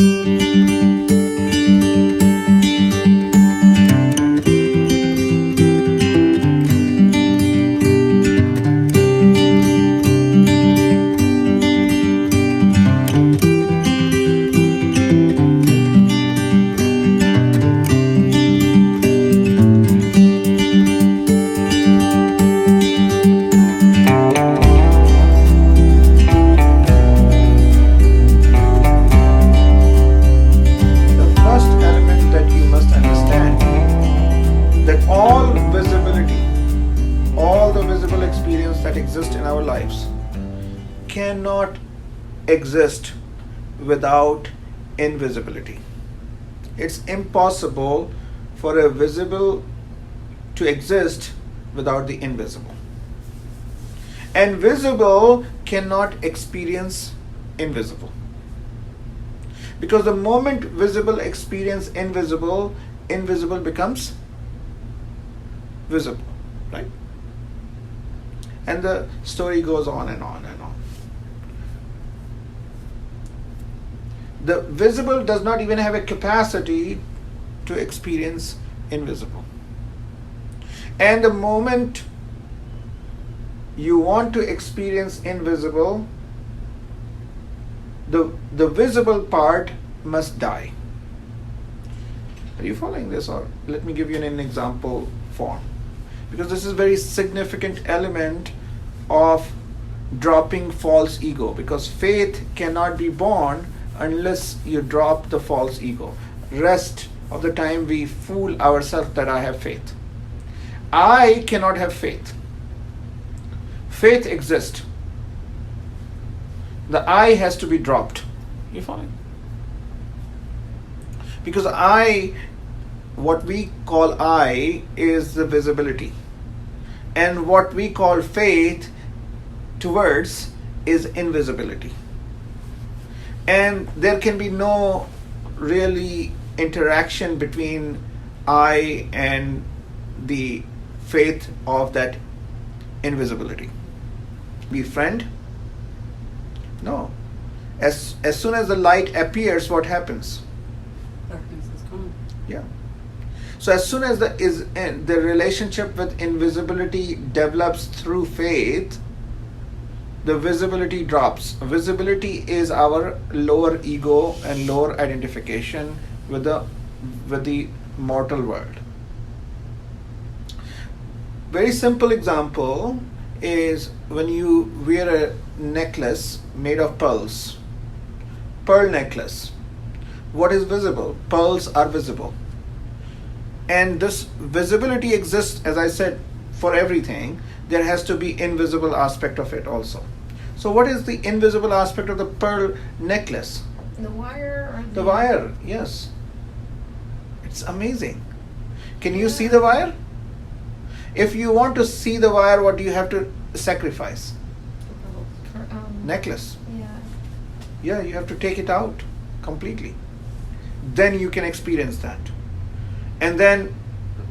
The first element that you must understand that all the visible experience that exists in our lives cannot exist without invisibility. It's impossible for a visible to exist without the invisible. And visible cannot experience invisible. Because the moment visible experience invisible, invisible becomes visible, right? And the story goes on and on and on. The visible does not even have a capacity to experience invisible. And the moment you want to experience invisible, the visible part must die. Are you following this? Or let me give you an example form. Because this is a very significant element of dropping false ego. Because faith cannot be born unless you drop the false ego. Rest of the time we fool ourselves that I have faith. I cannot have faith. Faith exists. The I has to be dropped. You following? Because what we call I is the visibility. And what we call faith towards is invisibility. And there can be no really interaction between I and the faith of that invisibility. Be friend? No. As soon as the light appears, what happens? Darkness is gone. Yeah. So as soon as the relationship with invisibility develops through faith, the visibility drops. Visibility is our lower ego and lower identification with the mortal world. Very simple example is when you wear a necklace made of pearls. Pearl necklace. What is visible? Pearls are visible. And this visibility exists, as I said, for everything. There has to be invisible aspect of it also. So what is the invisible aspect of the pearl necklace? The wire or The wire, yes. It's amazing. Can you see the wire? If you want to see the wire, what do you have to sacrifice? Necklace. Yeah. Yeah, you have to take it out completely. Then you can experience that. And then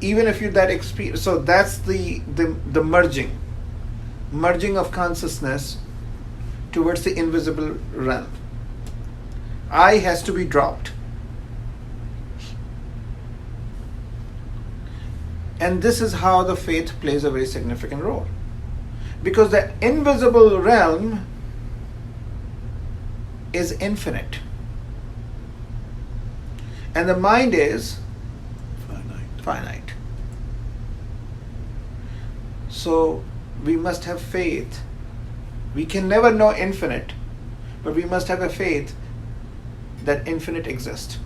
even if you that experience, so that's the merging of consciousness towards the invisible realm. I has to be dropped. And this is how the faith plays a very significant role. Because the invisible realm is infinite. And the mind is finite. So we must have faith. We can never know infinite, but we must have a faith that infinite exists.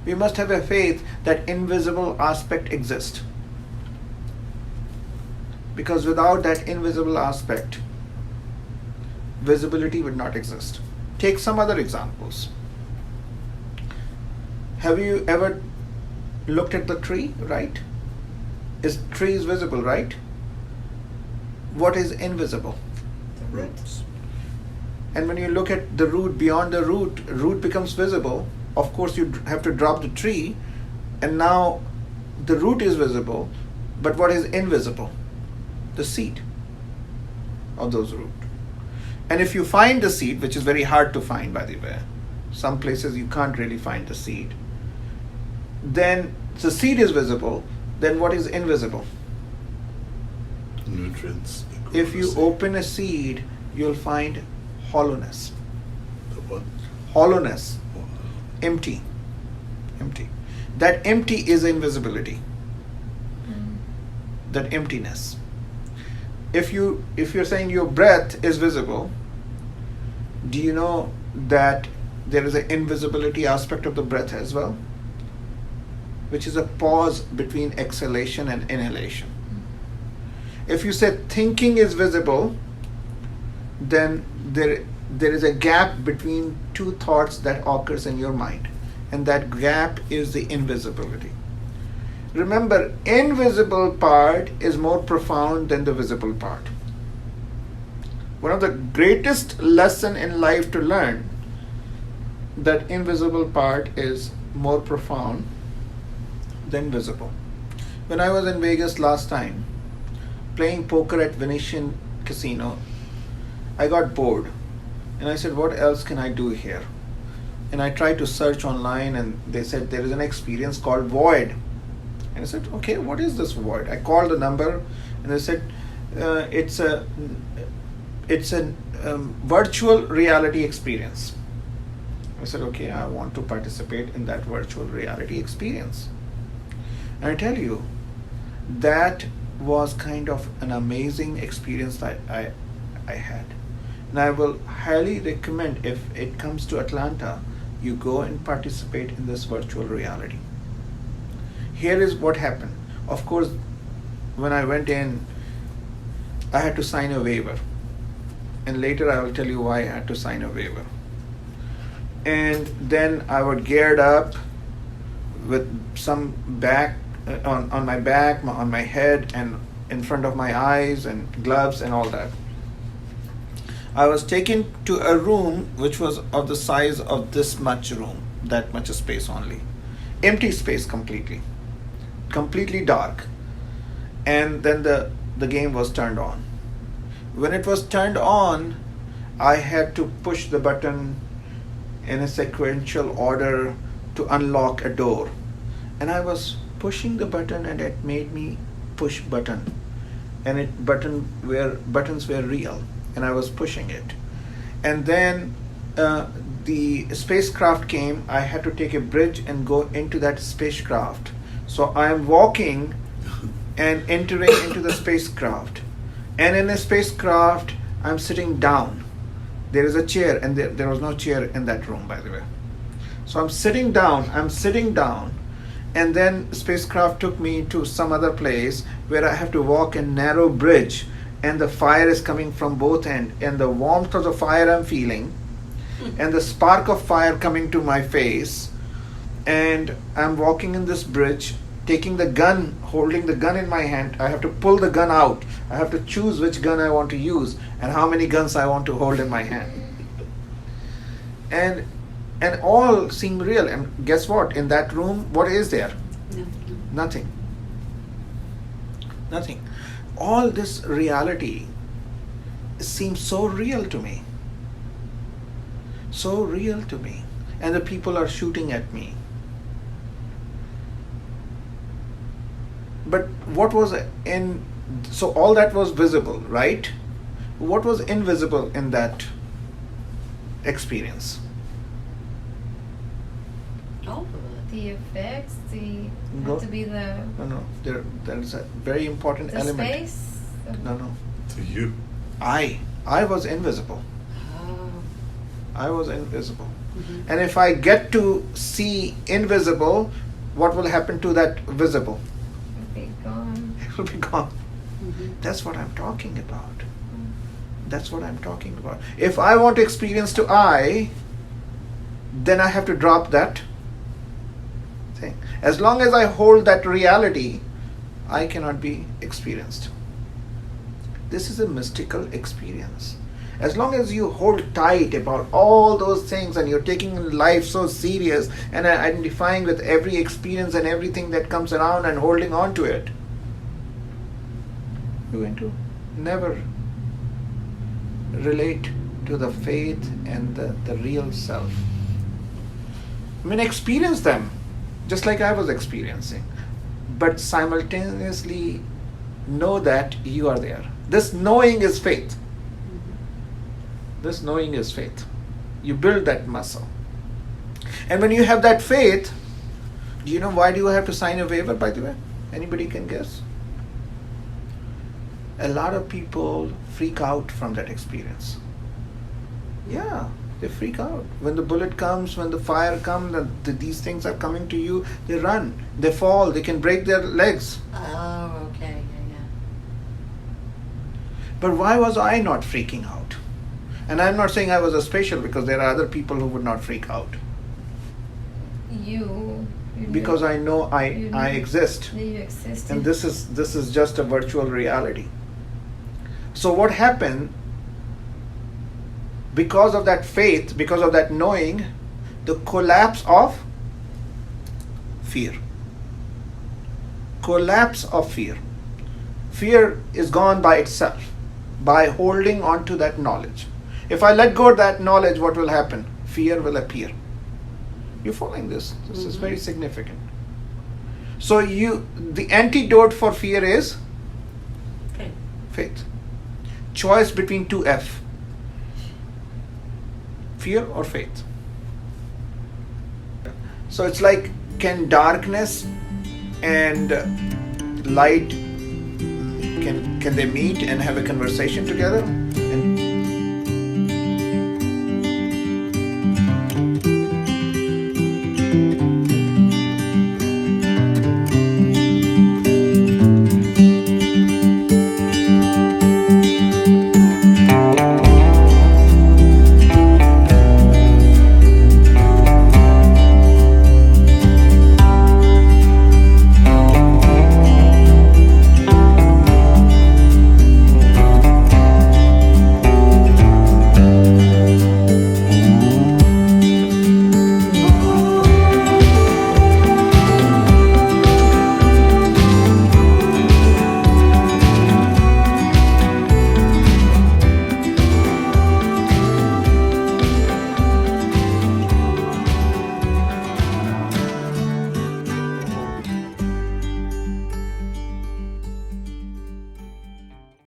We must have a faith that invisible aspect exists. Because without that invisible aspect, visibility would not exist. Take some other examples. Have you ever looked at the tree, right? Tree is visible, right? What is invisible? The roots. And when you look at the root, beyond the root becomes visible. Of course, you have to drop the tree, and now the root is visible, but what is invisible? The seed of those root. And if you find the seed, which is very hard to find, by the way, Some places you can't really find the seed. Then the seed is visible. Then what is invisible? Nutrients. If you open a seed, you'll find hollowness. The what? Hollowness. Wow. Empty. Empty. That empty is invisibility. That emptiness. If you're saying your breath is visible, do you know that there is an invisibility aspect of the breath as well, which is a pause between exhalation and inhalation? If you say thinking is visible, then there is a gap between two thoughts that occurs in your mind, and that gap is the invisibility. Remember, invisible part is more profound than the visible part. One of the greatest lesson in life to learn, that invisible part is more profound than visible. When I was in Vegas last time, playing poker at Venetian Casino, I got bored. And I said, what else can I do here? And I tried to search online, and they said there is an experience called void. And I said, okay, what is this void? I called the number, and they said, it's a virtual reality experience. I said, okay, I want to participate in that virtual reality experience. And I tell you, that was kind of an amazing experience that I had. And I will highly recommend, if it comes to Atlanta, you go and participate in this virtual reality. Here is what happened. Of course, when I went in, I had to sign a waiver. And later I will tell you why I had to sign a waiver. And then I was geared up with some back, on my back, on my head, and in front of my eyes, and gloves and all that. I was taken to a room which was of the size of this much room, that much space only. Empty space completely. Completely dark. And then the game was turned on. When it was turned on, I had to push the button in a sequential order to unlock a door. And I was pushing the button, and it made me push button. And buttons were real, and I was pushing it. And then the spacecraft came. I had to take a bridge and go into that spacecraft. So I am walking and entering into the spacecraft. And in a spacecraft, I'm sitting down. There is a chair, and there was no chair in that room, by the way. So I'm sitting down, and then spacecraft took me to some other place where I have to walk a narrow bridge, and the fire is coming from both ends, and the warmth of the fire I'm feeling, and the spark of fire coming to my face, and I'm walking in this bridge, taking the gun, holding the gun in my hand. I have to pull the gun out. I have to choose which gun I want to use and how many guns I want to hold in my hand. And all seem real. And guess what? In that room, what is there? Nothing. Nothing. All this reality seems so real to me. So real to me. And the people are shooting at me. But what was so all that was visible, right? What was invisible in that experience? All of it. The effects, No. have to be the No. There's a very important element. space. No. To you. I was invisible. Oh. I was invisible. Mhm. And if I get to see invisible, what will happen to that visible? Be gone. It will be gone. Mhm. That's what I'm talking about. That's what I'm talking about. If I want to experience to I, then I have to drop that thing. As long as I hold that reality, I cannot be experienced. This is a mystical experience. As long as you hold tight about all those things and you're taking life so serious and identifying with every experience and everything that comes around and holding on to it, you're going to never relate to the faith and the real self. I mean, experience them just like I was experiencing, but simultaneously know that you are there. This knowing is faith. This knowing is faith. You build that muscle. And when you have that faith, do you know why do you have to sign a waiver, by the way? Anybody can guess? A lot of people freak out from that experience. Yeah, they freak out. When the bullet comes, when the fire comes, these things are coming to you, they run, they fall, they can break their legs. Oh, okay. Yeah. But why was I not freaking out? And I'm not saying I was a special, because there are other people who would not freak out. You Because I know I exist. You exist. And this is just a virtual reality. So what happened, because of that faith, because of that knowing, the collapse of fear. Collapse of fear. Fear is gone by itself, by holding on to that knowledge. If I let go of that knowledge, what will happen? Fear will appear. You're following this? This is very significant. So the antidote for fear is Okay. faith. Choice between two F. Fear or faith. So it's like, can darkness and light, can they meet and have a conversation together?